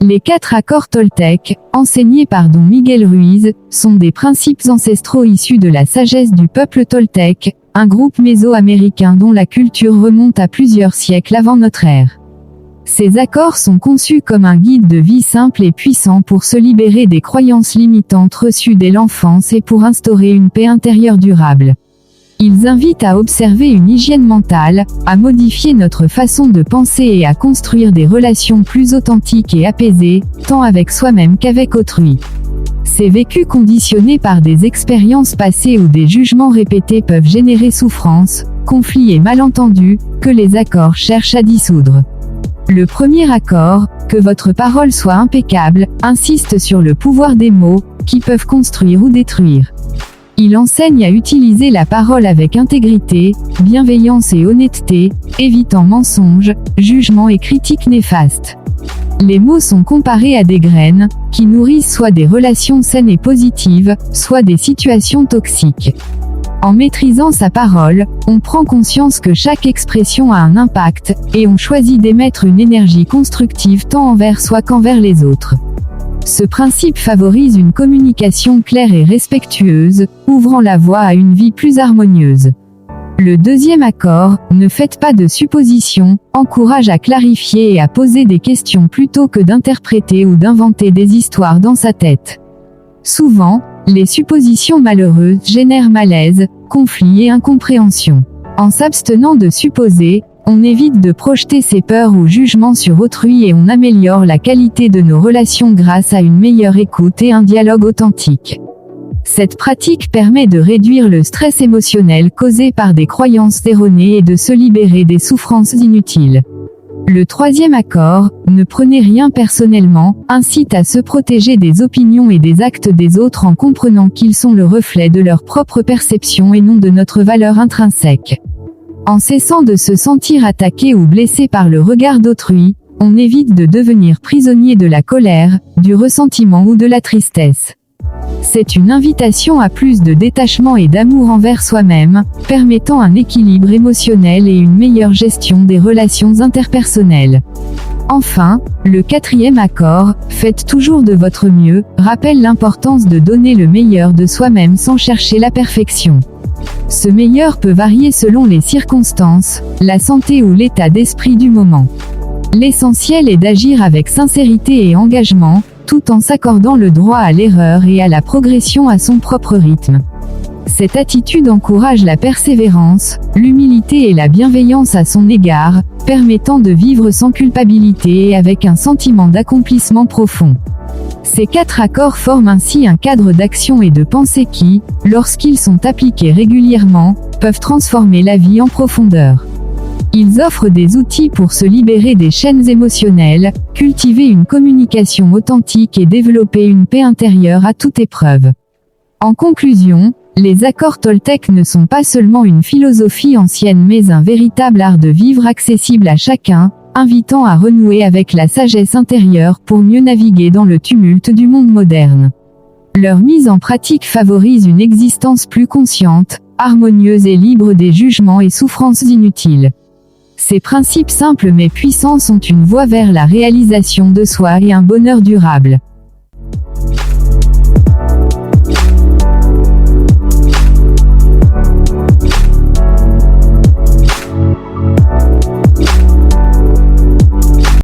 Les 4 accords Toltec, enseignés par Don Miguel Ruiz, sont des principes ancestraux issus de la sagesse du peuple Toltec, un groupe mésoaméricain dont la culture remonte à plusieurs siècles avant notre ère. Ces accords sont conçus comme un guide de vie simple et puissant pour se libérer des croyances limitantes reçues dès l'enfance et pour instaurer une paix intérieure durable. Ils invitent à observer une hygiène mentale, à modifier notre façon de penser et à construire des relations plus authentiques et apaisées, tant avec soi-même qu'avec autrui. Ces vécus conditionnés par des expériences passées ou des jugements répétés peuvent générer souffrance, conflits et malentendus, que les accords cherchent à dissoudre. Le premier accord, que votre parole soit impeccable, insiste sur le pouvoir des mots, qui peuvent construire ou détruire. Il enseigne à utiliser la parole avec intégrité, bienveillance et honnêteté, évitant mensonges, jugements et critiques néfastes. Les mots sont comparés à des graines, qui nourrissent soit des relations saines et positives, soit des situations toxiques. En maîtrisant sa parole, on prend conscience que chaque expression a un impact, et on choisit d'émettre une énergie constructive tant envers soi qu'envers les autres. Ce principe favorise une communication claire et respectueuse, ouvrant la voie à une vie plus harmonieuse. Le deuxième accord, ne faites pas de suppositions, encourage à clarifier et à poser des questions plutôt que d'interpréter ou d'inventer des histoires dans sa tête. Souvent, les suppositions malheureuses génèrent malaise, conflit et incompréhension. En s'abstenant de supposer, on évite de projeter ses peurs ou jugements sur autrui et on améliore la qualité de nos relations grâce à une meilleure écoute et un dialogue authentique. Cette pratique permet de réduire le stress émotionnel causé par des croyances erronées et de se libérer des souffrances inutiles. Le troisième accord, ne prenez rien personnellement, incite à se protéger des opinions et des actes des autres en comprenant qu'ils sont le reflet de leur propre perception et non de notre valeur intrinsèque. En cessant de se sentir attaqué ou blessé par le regard d'autrui, on évite de devenir prisonnier de la colère, du ressentiment ou de la tristesse. C'est une invitation à plus de détachement et d'amour envers soi-même, permettant un équilibre émotionnel et une meilleure gestion des relations interpersonnelles. Enfin, le quatrième accord, faites toujours de votre mieux, rappelle l'importance de donner le meilleur de soi-même sans chercher la perfection. Ce meilleur peut varier selon les circonstances, la santé ou l'état d'esprit du moment. L'essentiel est d'agir avec sincérité et engagement, tout en s'accordant le droit à l'erreur et à la progression à son propre rythme. Cette attitude encourage la persévérance, l'humilité et la bienveillance à son égard, permettant de vivre sans culpabilité et avec un sentiment d'accomplissement profond. Ces 4 accords forment ainsi un cadre d'action et de pensée qui, lorsqu'ils sont appliqués régulièrement, peuvent transformer la vie en profondeur. Ils offrent des outils pour se libérer des chaînes émotionnelles, cultiver une communication authentique et développer une paix intérieure à toute épreuve. En conclusion, les accords Toltec ne sont pas seulement une philosophie ancienne mais un véritable art de vivre accessible à chacun, invitant à renouer avec la sagesse intérieure pour mieux naviguer dans le tumulte du monde moderne. Leur mise en pratique favorise une existence plus consciente, harmonieuse et libre des jugements et souffrances inutiles. Ces principes simples mais puissants sont une voie vers la réalisation de soi et un bonheur durable.